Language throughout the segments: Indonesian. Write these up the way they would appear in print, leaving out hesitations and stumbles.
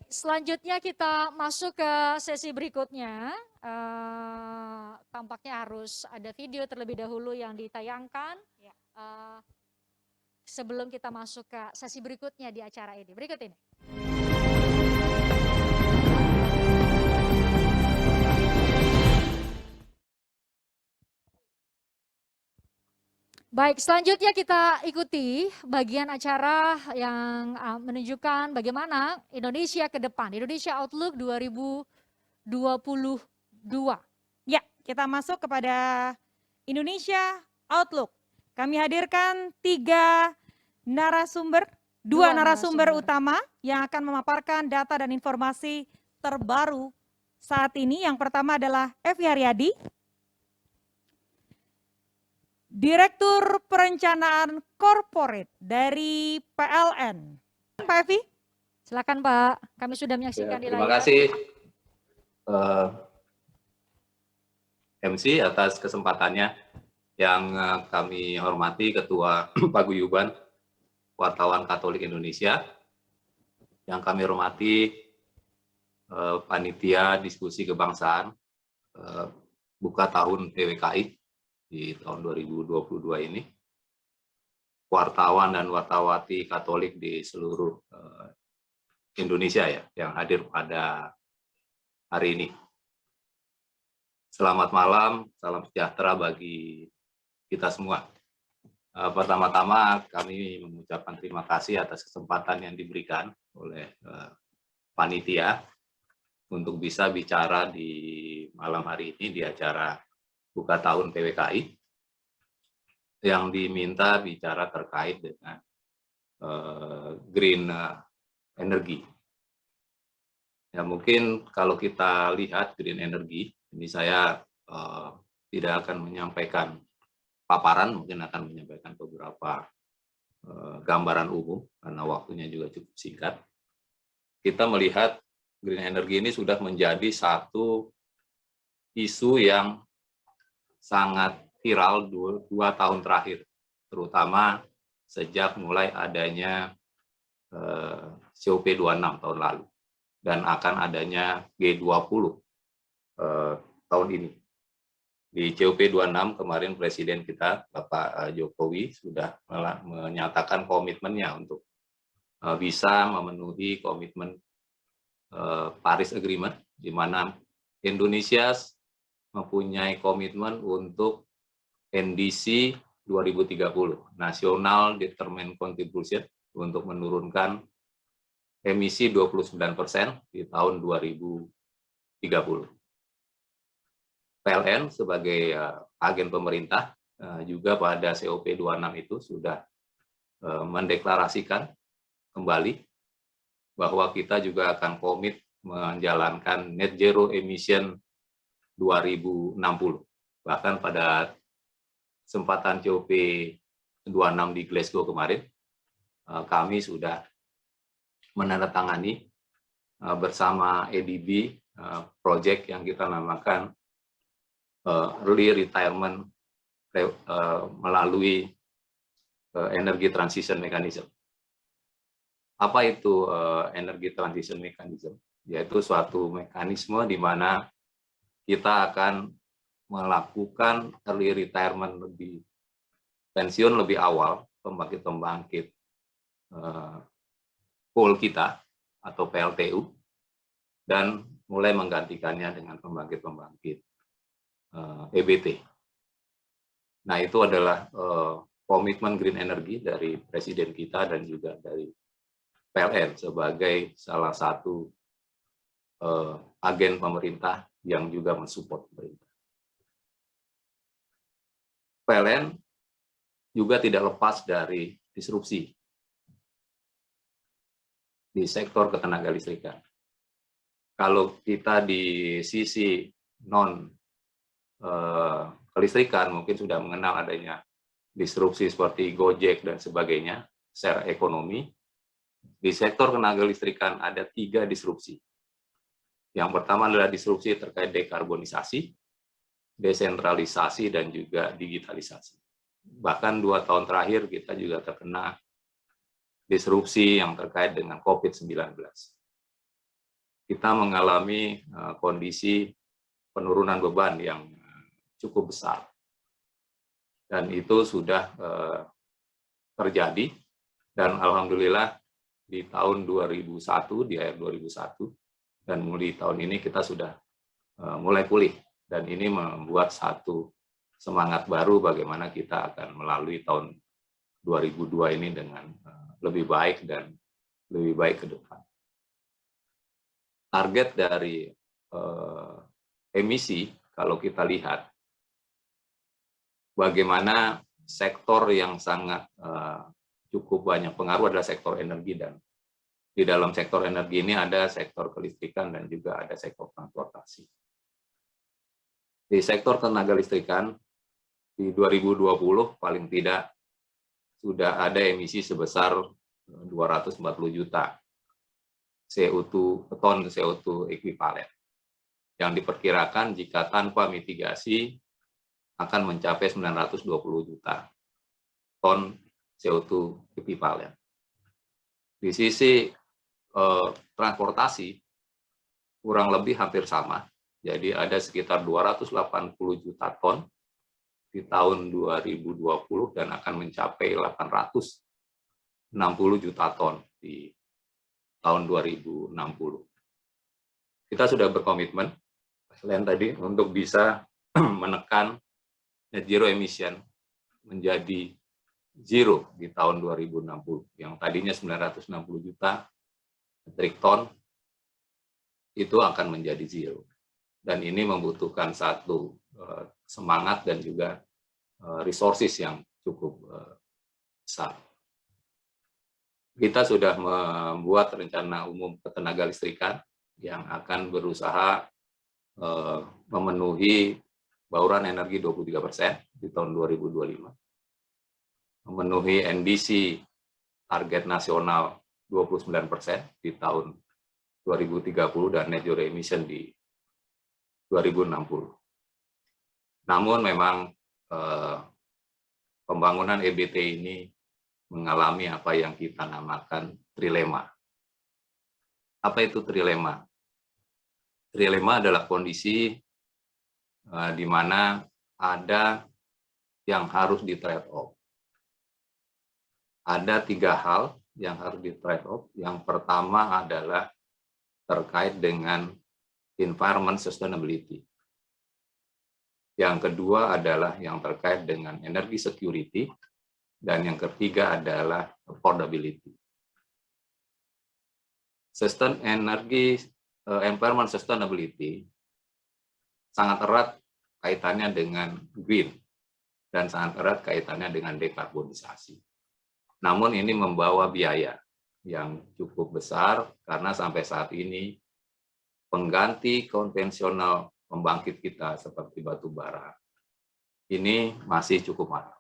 selanjutnya kita masuk ke sesi berikutnya. Tampaknya harus ada video terlebih dahulu yang ditayangkan sebelum kita masuk ke sesi berikutnya di acara ini. Berikut ini. Baik, selanjutnya kita ikuti bagian acara yang menunjukkan bagaimana Indonesia ke depan, Indonesia Outlook 2022. Ya, kita masuk kepada Indonesia Outlook. Kami hadirkan dua narasumber utama yang akan memaparkan data dan informasi terbaru saat ini. Yang pertama adalah Evi Haryadi, Direktur Perencanaan Corporate dari PLN. Pak Evi. Silakan Pak, kami sudah menyaksikan di layar. Terima kasih MC atas kesempatannya. Yang kami hormati Ketua Paguyuban Wartawan Katolik Indonesia, yang kami hormati Panitia Diskusi Kebangsaan Buka Tahun PWKI di tahun 2022 ini, wartawan dan wartawati Katolik di seluruh Indonesia ya yang hadir pada hari ini. Selamat malam, salam sejahtera bagi kita semua. Pertama-tama kami mengucapkan terima kasih atas kesempatan yang diberikan oleh panitia untuk bisa bicara di malam hari ini di acara Buka Tahun PWKI yang diminta bicara terkait dengan green energy. Ya mungkin kalau kita lihat green energy, ini saya tidak akan menyampaikan paparan, mungkin akan menyampaikan beberapa gambaran umum karena waktunya juga cukup singkat. Kita melihat green energy ini sudah menjadi satu isu yang sangat viral dua tahun terakhir, terutama sejak mulai adanya COP26 tahun lalu dan akan adanya G20 tahun ini. Di COP26 kemarin Presiden kita, Bapak Jokowi, sudah menyatakan komitmennya untuk bisa memenuhi komitmen Paris Agreement, di mana Indonesia mempunyai komitmen untuk NDC 2030, National Determined Contribution, untuk menurunkan emisi 29% di tahun 2030. PLN sebagai agen pemerintah juga pada COP26 itu sudah mendeklarasikan kembali bahwa kita juga akan komit menjalankan net zero emission 2060. Bahkan pada kesempatan COP26 di Glasgow kemarin, kami sudah menandatangani bersama ADB project yang kita namakan early retirement melalui energy transition mechanism. Apa itu energy transition mechanism? Yaitu suatu mekanisme di mana kita akan melakukan early retirement pensiun lebih awal pembangkit-pembangkit coal kita atau PLTU dan mulai menggantikannya dengan pembangkit-pembangkit EBT. Nah, itu adalah komitmen green energy dari Presiden kita dan juga dari PLN sebagai salah satu agen pemerintah yang juga mensupport pemerintah. PLN juga tidak lepas dari disrupsi di sektor ketenaga listrikan. Kalau kita di sisi non kelistrikan mungkin sudah mengenal adanya disrupsi seperti Gojek dan sebagainya secara ekonomi. Di sektor tenaga listrikan ada 3 disrupsi. Yang pertama adalah disrupsi terkait dekarbonisasi, desentralisasi, dan juga digitalisasi. Bahkan 2 tahun terakhir kita juga terkena disrupsi yang terkait dengan COVID-19. kita mengalami kondisi penurunan beban yang cukup besar. Dan itu sudah terjadi, dan alhamdulillah di tahun 2001, di akhir 2001, dan mulai tahun ini kita sudah mulai pulih. Dan ini membuat satu semangat baru bagaimana kita akan melalui tahun 2002 ini dengan lebih baik dan lebih baik ke depan. Target dari emisi, kalau kita lihat, bagaimana sektor yang sangat cukup banyak pengaruh adalah sektor energi, dan di dalam sektor energi ini ada sektor kelistrikan dan juga ada sektor transportasi. Di sektor tenaga listrikan, di 2020 paling tidak sudah ada emisi sebesar 240 juta ton CO2 ekuivalen, yang diperkirakan jika tanpa mitigasi akan mencapai 920 juta ton CO2 ekuivalen. Di sisi transportasi kurang lebih hampir sama, jadi ada sekitar 280 juta ton di tahun 2020 dan akan mencapai 860 juta ton di tahun 2060. Kita sudah berkomitmen, selain tadi, untuk bisa menekan net zero emission menjadi zero di tahun 2060, yang tadinya 960 juta metrik ton, itu akan menjadi zero. Dan ini membutuhkan satu semangat dan juga resources yang cukup besar. Kita sudah membuat rencana umum ketenaga listrikan yang akan berusaha memenuhi bauran energi 23% di tahun 2025, memenuhi NDC target nasional 29% di tahun 2030, dan net zero emission di 2060. Namun memang pembangunan EBT ini mengalami apa yang kita namakan trilema. Apa itu trilema? Trilema adalah kondisi di mana ada yang harus di trade off. Ada 3 hal yang harus di trade off. Yang pertama adalah terkait dengan environment sustainability. Yang kedua adalah yang terkait dengan energy security, dan yang ketiga adalah affordability. Environment sustainability sangat erat kaitannya dengan green dan sangat erat kaitannya dengan dekarbonisasi. Namun ini membawa biaya yang cukup besar karena sampai saat ini pengganti konvensional pembangkit kita seperti batu bara ini masih cukup mahal.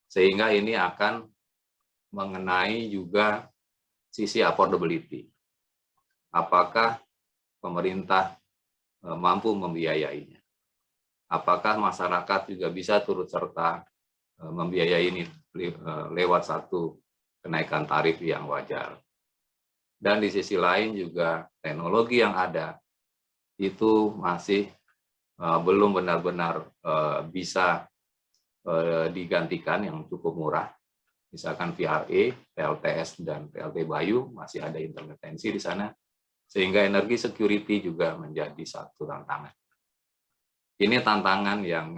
Sehingga ini akan mengenai juga sisi affordability. Apakah pemerintah mampu membiayainya? Apakah masyarakat juga bisa turut serta membiayai ini lewat satu kenaikan tarif yang wajar? Dan di sisi lain juga teknologi yang ada itu masih belum benar-benar bisa digantikan yang cukup murah. Misalkan VRE, PLTS, dan PLT Bayu masih ada intermitensi di sana, sehingga energi security juga menjadi satu tantangan. Ini tantangan yang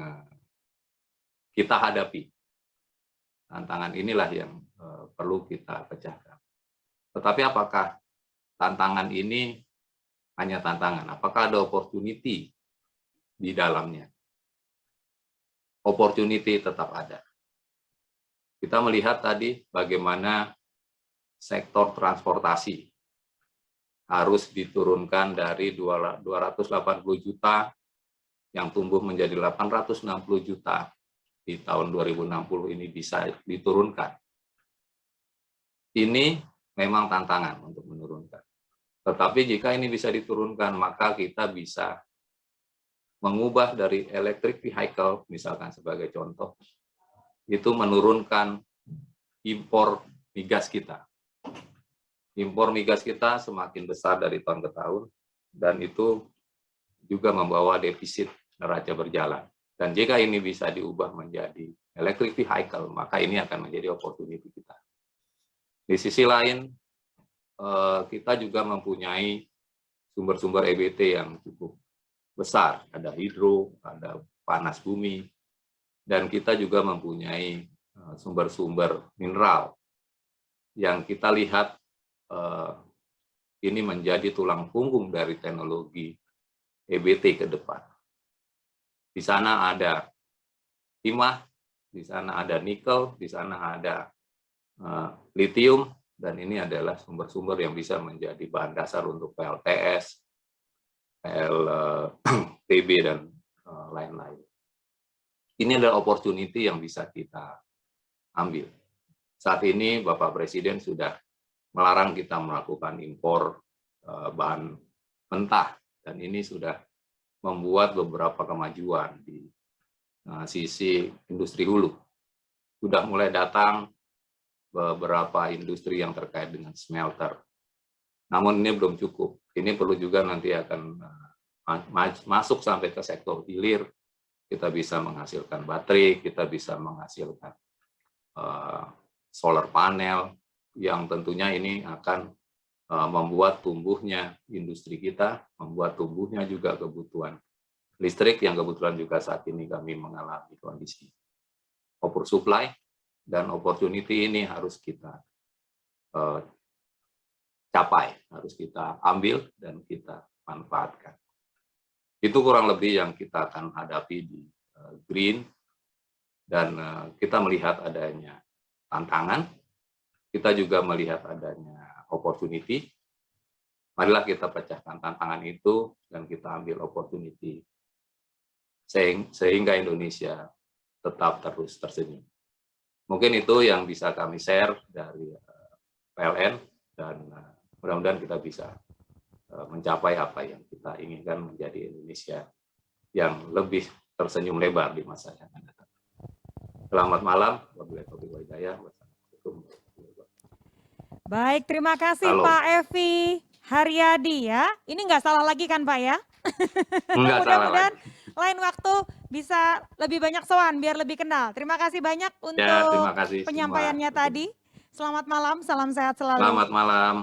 kita hadapi. Tantangan inilah yang perlu kita pecahkan. Tetapi apakah tantangan ini hanya tantangan? Apakah ada opportunity di dalamnya? Opportunity tetap ada. Kita melihat tadi bagaimana sektor transportasi harus diturunkan dari 280 juta yang tumbuh menjadi 860 juta di tahun 2060 ini bisa diturunkan. Ini memang tantangan untuk menurunkan. Tetapi jika ini bisa diturunkan, maka kita bisa mengubah dari electric vehicle, misalkan sebagai contoh, itu menurunkan impor migas kita. impor migas kita semakin besar dari tahun ke tahun, dan itu juga membawa defisit neraca berjalan. Dan jika ini bisa diubah menjadi electric vehicle, maka ini akan menjadi opportunity kita. Di sisi lain, kita juga mempunyai sumber-sumber EBT yang cukup besar. Ada hidro, ada panas bumi, dan kita juga mempunyai sumber-sumber mineral yang kita lihat ini menjadi tulang punggung dari teknologi EBT ke depan. Di sana ada timah, di sana ada nikel, di sana ada litium, dan ini adalah sumber-sumber yang bisa menjadi bahan dasar untuk PLTS, PLTB, dan lain-lain. Ini adalah opportunity yang bisa kita ambil. Saat ini Bapak Presiden sudah melarang kita melakukan impor bahan mentah, dan ini sudah membuat beberapa kemajuan di sisi industri hulu. Sudah mulai datang beberapa industri yang terkait dengan smelter. Namun ini belum cukup. Ini perlu juga nanti akan masuk sampai ke sektor hilir. Kita bisa menghasilkan baterai, kita bisa menghasilkan solar panel, yang tentunya ini akan membuat tumbuhnya industri kita, membuat tumbuhnya juga kebutuhan listrik yang kebetulan juga saat ini kami mengalami kondisi oversupply, dan opportunity ini harus kita capai, harus kita ambil dan kita manfaatkan. Itu kurang lebih yang kita akan hadapi di Green, dan kita melihat adanya tantangan, kita juga melihat adanya opportunity. Marilah kita pecahkan tantangan itu dan kita ambil opportunity sehingga Indonesia tetap terus tersenyum. Mungkin itu yang bisa kami share dari PLN, dan mudah-mudahan kita bisa mencapai apa yang kita inginkan menjadi Indonesia yang lebih tersenyum lebar di masa yang akan datang. Selamat malam. Wabillahi taufiq wal hidayah. Baik, terima kasih Halo. Pak Evi Haryadi ya. Ini nggak salah lagi kan Pak ya? Enggak salah Mudah-mudahan lagi. lain waktu bisa lebih banyak soal biar lebih kenal. Terima kasih banyak Ya, untuk terima kasih penyampaiannya semua. tadi. Selamat malam, salam sehat selalu. Selamat malam.